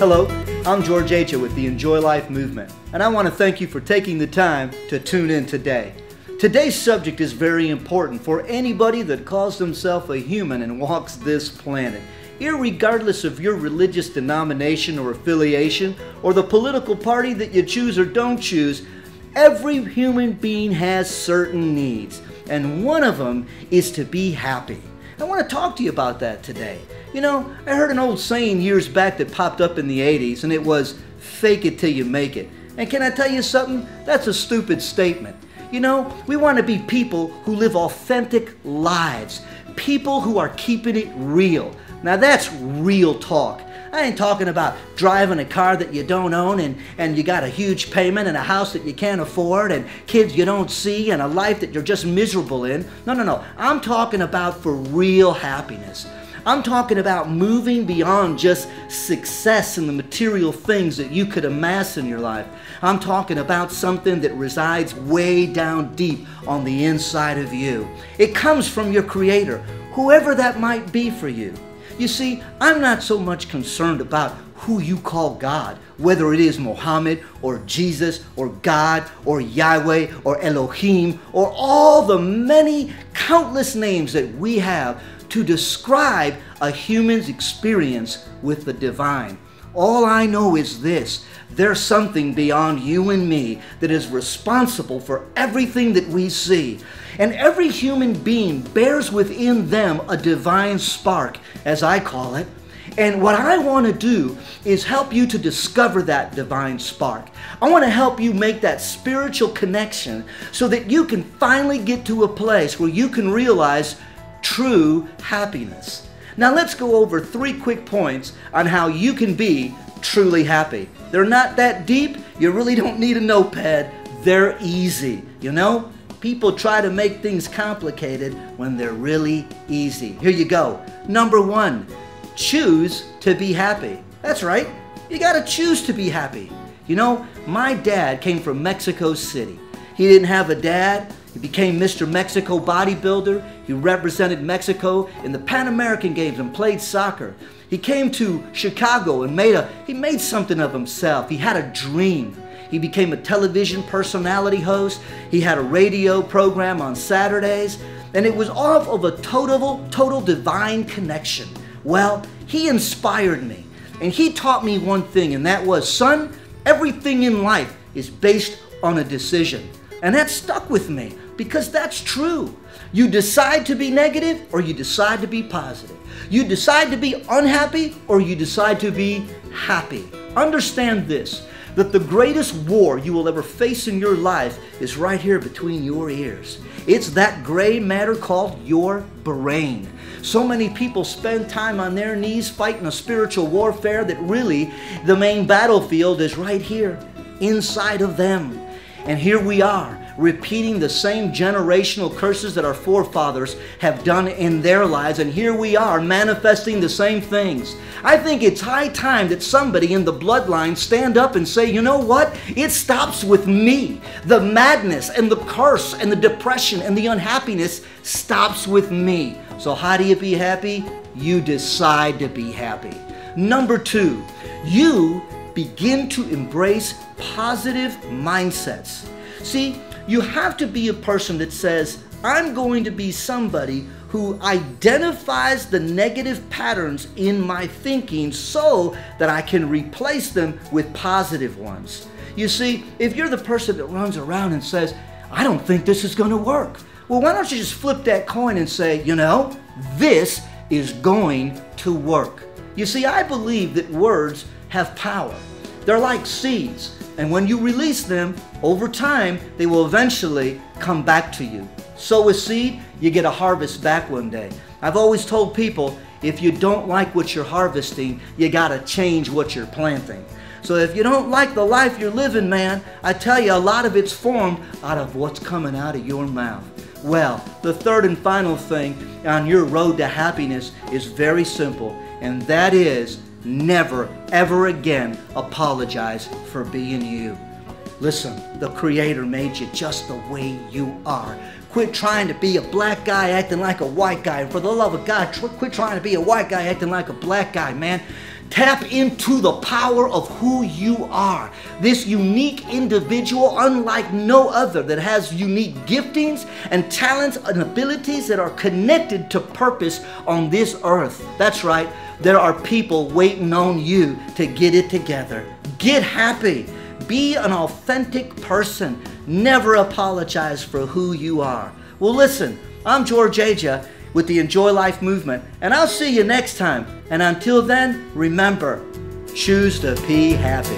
Hello, I'm George Acha with the Enjoy Life Movement, and I want to thank you for taking the time to tune in today. Today's subject is very important for anybody that calls themselves a human and walks this planet. Irregardless of your religious denomination or affiliation, or the political party that you choose or don't choose, every human being has certain needs, and one of them is to be happy. I want to talk to you about that today. You know, I heard an old saying years back that popped up in the 80s, and it was, fake it till you make it. And can I tell you something? That's a stupid statement. You know, we want to be people who live authentic lives, people who are keeping it real. Now that's real talk. I ain't talking about driving a car that you don't own and you got a huge payment and a house that you can't afford and kids you don't see and a life that you're just miserable in. No. I'm talking about for real happiness. I'm talking about moving beyond just success and the material things that you could amass in your life. I'm talking about something that resides way down deep on the inside of you. It comes from your Creator, whoever that might be for you. You see, I'm not so much concerned about who you call God, whether it is Muhammad or Jesus or God or Yahweh or Elohim or all the many countless names that we have to describe a human's experience with the divine. All I know is this: there's something beyond you and me that is responsible for everything that we see. And every human being bears within them a divine spark, as I call it. And what I want to do is help you to discover that divine spark. I want to help you make that spiritual connection so that you can finally get to a place where you can realize true happiness. Now let's go over 3 quick points on how you can be truly happy. They're not that deep. You really don't need a notepad. They're easy. You know, people try to make things complicated when they're really easy. Here you go. Number 1, choose to be happy. That's right. You got to choose to be happy. You know, my dad came from Mexico City. He didn't have a dad. He became Mr. Mexico bodybuilder. He represented Mexico in the Pan American Games and played soccer. He came to Chicago and he made something of himself. He had a dream. He became a television personality host. He had a radio program on Saturdays. And it was off of a total divine connection. Well, he inspired me. And he taught me one thing, and that was, son, everything in life is based on a decision. And that stuck with me because that's true. You decide to be negative or you decide to be positive. You decide to be unhappy or you decide to be happy. Understand this, that the greatest war you will ever face in your life is right here between your ears. It's that gray matter called your brain. So many people spend time on their knees fighting a spiritual warfare that really the main battlefield is right here inside of them. And here we are, repeating the same generational curses that our forefathers have done in their lives, and here we are manifesting the same things. I think it's high time that somebody in the bloodline stand up and say, you know what? It stops with me. The madness and the curse and the depression and the unhappiness stops with me. So how do you be happy? You decide to be happy. Number 2, you begin to embrace positive mindsets. See, you have to be a person that says, I'm going to be somebody who identifies the negative patterns in my thinking so that I can replace them with positive ones. You see, if you're the person that runs around and says, I don't think this is going to work, well, why don't you just flip that coin and say, you know, this is going to work. You see, I believe that words have power. They're like seeds, and when you release them, over time, they will eventually come back to you. Sow a seed, you get a harvest back one day. I've always told people, if you don't like what you're harvesting, you gotta change what you're planting. So if you don't like the life you're living, man, I tell you, a lot of it's formed out of what's coming out of your mouth. Well, the third and final thing on your road to happiness is very simple, and that is never, ever again apologize for being you. Listen, the Creator made you just the way you are. Quit trying to be a black guy acting like a white guy. For the love of God, quit trying to be a white guy acting like a black guy, man. Tap into the power of who you are. This unique individual, unlike no other, that has unique giftings and talents and abilities that are connected to purpose on this earth. That's right. There are people waiting on you to get it together. Get happy. Be an authentic person. Never apologize for who you are. Well, listen, I'm George Aja with the Enjoy Life Movement, and I'll see you next time. And until then, remember, choose to be happy.